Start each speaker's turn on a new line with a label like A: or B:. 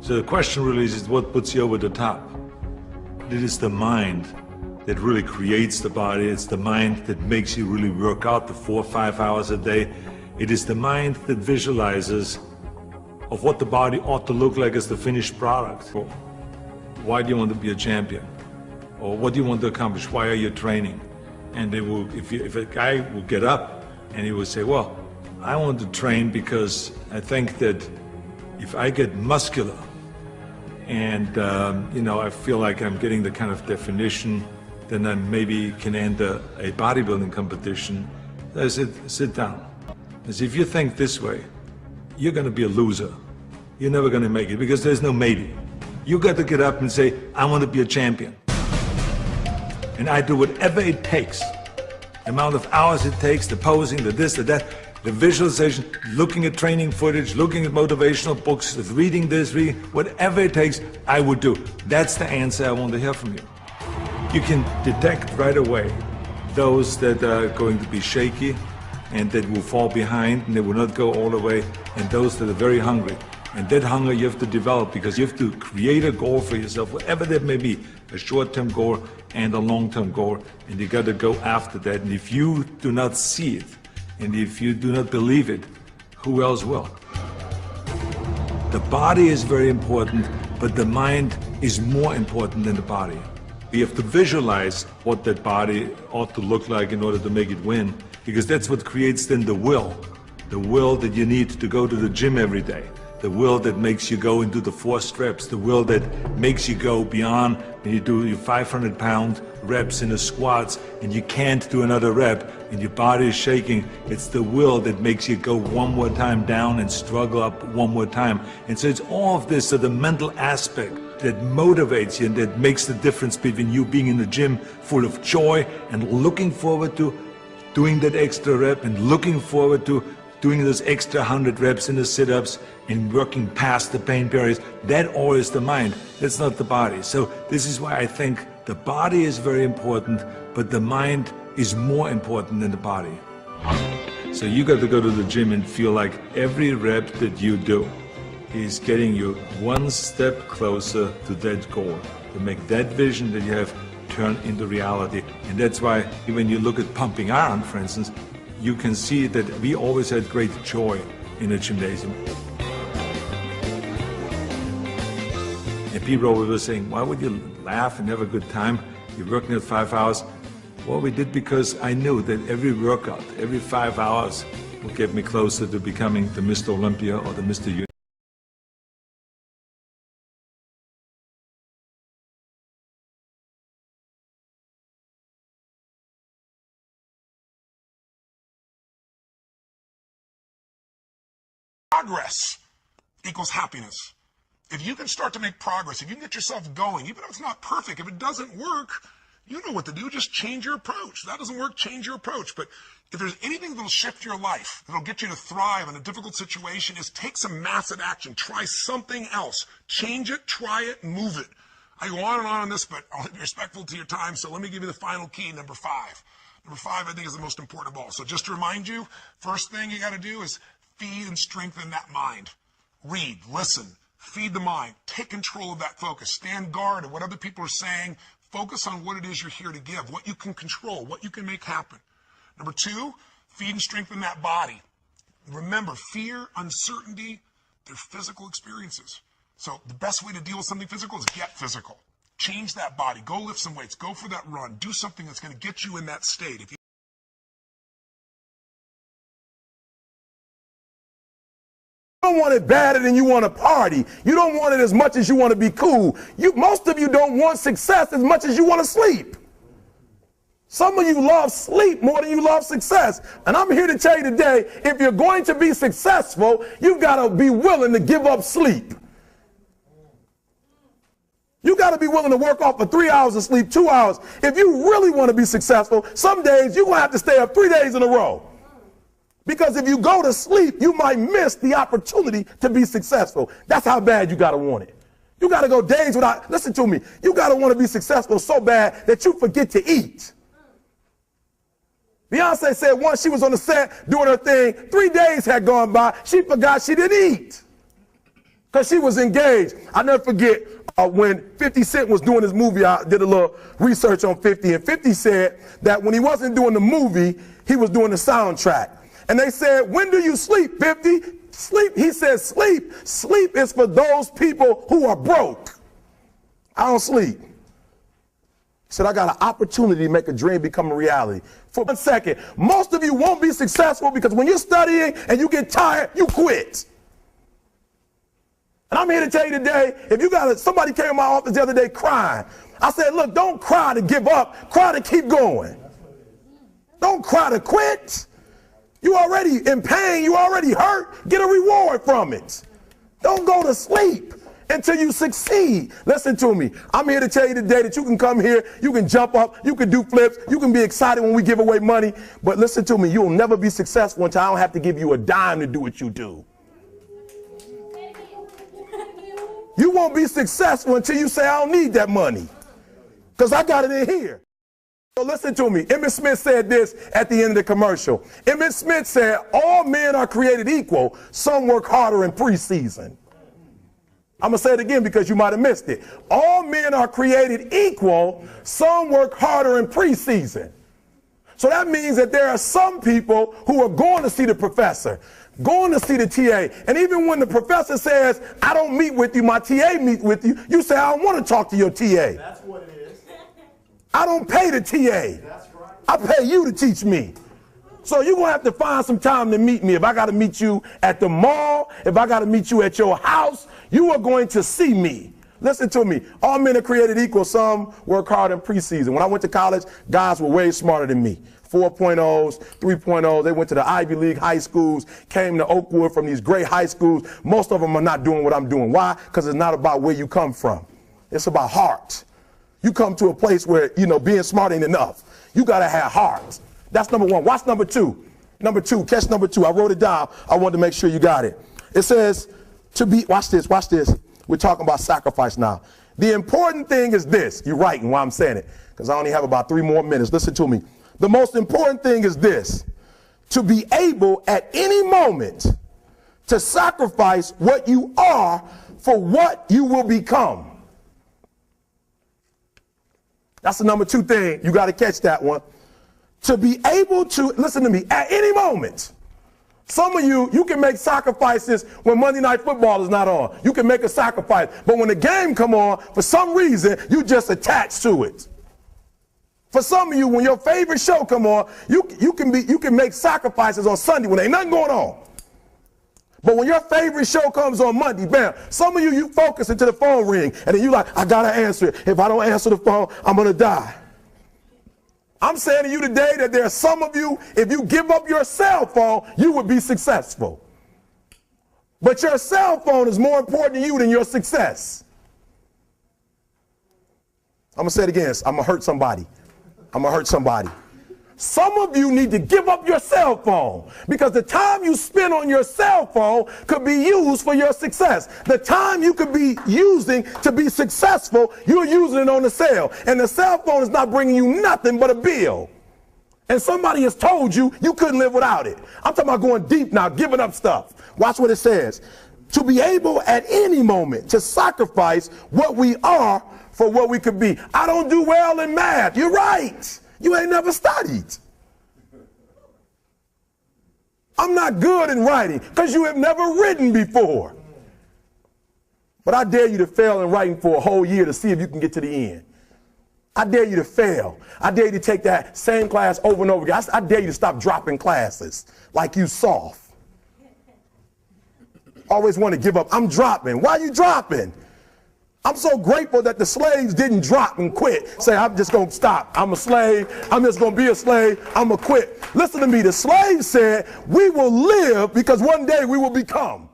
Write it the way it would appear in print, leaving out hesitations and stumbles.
A: So the question really is what puts you over the top? It is the mind that really creates the body. It's the mind that makes you really work out the 4 or 5 hours a day. It is the mind that visualizes of what the body ought to look like as the finished product. Why do you want to be a champion? Or what do you want to accomplish? Why are you training? And they will, if a guy will get up and he will say, well, I want to train because I think that if I get muscular and I feel like I'm getting the kind of definition, then I maybe can enter a bodybuilding competition. I said, sit down. I said, if you think this way, you're going to be a loser. You're never going to make it because there's no maybe. You got to get up and say, I want to be a champion. And I do whatever it takes. The amount of hours it takes, the posing, the this, the that, the visualization, looking at training footage, looking at motivational books, reading this, reading, whatever it takes, I would do. That's the answer I want to hear from you. You can detect right away those that are going to be shaky and that will fall behind and they will not go all the way, and those that are very hungry. And that hunger you have to develop because you have to create a goal for yourself, whatever that may be, a short-term goal and a long-term goal, and you got to go after that. And if you do not see it, and if you do not believe it, who else will? The body is very important, but the mind is more important than the body. We have to visualize what that body ought to look like in order to make it win, because that's what creates then the will that you need to go to the gym every day. The will that makes you go into the 4 reps, the will that makes you go beyond when you do your 500-pound reps in the squats and you can't do another rep and your body is shaking. It's the will that makes you go one more time down and struggle up one more time. And so it's all of this, so the mental aspect that motivates you and that makes the difference between you being in the gym full of joy and looking forward to doing that extra rep and looking forward to doing those extra 100 reps in the sit-ups and working past the pain barriers. That all is the mind. That's not the body. So this is why I think the body is very important, but the mind is more important than the body. So you got to go to the gym and feel like every rep that you do is getting you one step closer to that goal, to make that vision that you have turn into reality. And that's why when you look at pumping iron, for instance, you can see that we always had great joy in the gymnasium. And people always were saying, why would you laugh and have a good time? You're working at 5 hours. Well, we did because I knew that every workout, every 5 hours will get me closer to becoming the Mr. Olympia or the Mr. Universe.
B: Progress equals happiness. If you can start to make progress, if you can get yourself going, even if it's not perfect, if it doesn't work, you know what to do. Just change your approach. If that doesn't work, change your approach. But if there's anything that'll shift your life, that'll get you to thrive in a difficult situation, is take some massive action. Try something else. Change it, try it, move it. I go on and on this, but I'll be respectful to your time, so let me give you the final key, number 5. Number 5, I think, is the most important of all. So just to remind you, first thing you got to do is feed and strengthen that mind. Read, listen, feed the mind, take control of that focus, stand guard at what other people are saying, focus on what it is you're here to give, what you can control, what you can make happen. Number 2, feed and strengthen that body. Remember, fear, uncertainty, they're physical experiences. So the best way to deal with something physical is get physical. Change that body, go lift some weights, go for that run, do something that's going to get you in that state. If you
C: don't want it badder than you want to party. You don't want it as much as you want to be cool. Most of you don't want success as much as you want to sleep. Some of you love sleep more than you love success. And I'm here to tell you today, if you're going to be successful, you've got to be willing to give up sleep. You got to be willing to work off for 3 hours of sleep, 2 hours. If you really want to be successful, some days you're going to have to stay up 3 days in a row. Because if you go to sleep, you might miss the opportunity to be successful. That's how bad you got to want it. You got to go days without, listen to me, you got to want to be successful so bad that you forget to eat. Beyonce said once she was on the set doing her thing, 3 days had gone by, she forgot she didn't eat. Because she was engaged. I never forget when 50 Cent was doing his movie, I did a little research on 50, and 50 said that when he wasn't doing the movie, he was doing the soundtrack. And they said, when do you sleep, 50? Sleep. He said, sleep. Sleep is for those people who are broke. I don't sleep. He said, I got an opportunity to make a dream become a reality. For 1 second, most of you won't be successful because when you're studying and you get tired, you quit. And I'm here to tell you today, if you got somebody came in my office the other day crying. I said, look, don't cry to give up, cry to keep going. Don't cry to quit. You already in pain, you already hurt, get a reward from it. Don't go to sleep until you succeed. Listen to me. I'm here to tell you today that you can come here, you can jump up, you can do flips, you can be excited when we give away money. But listen to me, you'll never be successful until I don't have to give you a dime to do what you do. You won't be successful until you say, I don't need that money, because I got it in here. So listen to me. Emmitt Smith said this at the end of the commercial. Emmitt Smith said, all men are created equal. Some work harder in preseason. I'm going to say it again because you might have missed it. All men are created equal. Some work harder in preseason. So that means that there are some people who are going to see the professor, going to see the TA. And even when the professor says, I don't meet with you, my TA meet with you, you say, I don't want to talk to your TA.
D: That's what it is.
C: I don't pay the TA.
D: That's right.
C: I pay you to teach me. So you're going to have to find some time to meet me. If I got to meet you at the mall, if I got to meet you at your house, you are going to see me. Listen to me. All men are created equal. Some work hard in preseason. When I went to college, guys were way smarter than me. 4.0s, 3.0s. They went to the Ivy League high schools, came to Oakwood from these great high schools. Most of them are not doing what I'm doing. Why? Because it's not about where you come from. It's about heart. You come to a place where, being smart ain't enough. You got to have heart. That's number one. Watch number two. Number two, catch number two. I wrote it down. I wanted to make sure you got it. It says to be, watch this. We're talking about sacrifice now. The important thing is this. You're writing while I'm saying it, because I only have about 3 more minutes. Listen to me. The most important thing is this: to be able at any moment to sacrifice what you are for what you will become. That's the number 2 thing. You got to catch that one. To be able to, listen to me, at any moment. Some of you can make sacrifices when Monday Night Football is not on. You can make a sacrifice. But when the game come on, for some reason, you just attach to it. For some of you, when your favorite show come on, you can make sacrifices on Sunday when ain't nothing going on. But when your favorite show comes on Monday, bam, some of you focus until the phone ring, and then you like, I gotta answer it. If I don't answer the phone, I'm gonna die. I'm saying to you today that there are some of you, if you give up your cell phone, you would be successful. But your cell phone is more important to you than your success. I'm gonna say it again. I'm gonna hurt somebody. Some of you need to give up your cell phone, because the time you spend on your cell phone could be used for your success. The time you could be using to be successful, you're using it on the cell. And the cell phone is not bringing you nothing but a bill. And somebody has told you you couldn't live without it. I'm talking about going deep now, giving up stuff. Watch what it says. To be able at any moment to sacrifice what we are for what we could be. I don't do well in math. You're right. You ain't never studied. I'm not good in writing because you have never written before. But I dare you to fail in writing for a whole year to see if you can get to the end. I dare you to fail. I dare you to take that same class over and over again. I dare you to stop dropping classes like you soft. Always want to give up. I'm dropping. Why are you dropping? I'm so grateful that the slaves didn't drop and quit. Say, I'm just going to stop. I'm a slave. I'm just going to be a slave. I'm going to quit. Listen to me. The slaves said, we will live because one day we will become.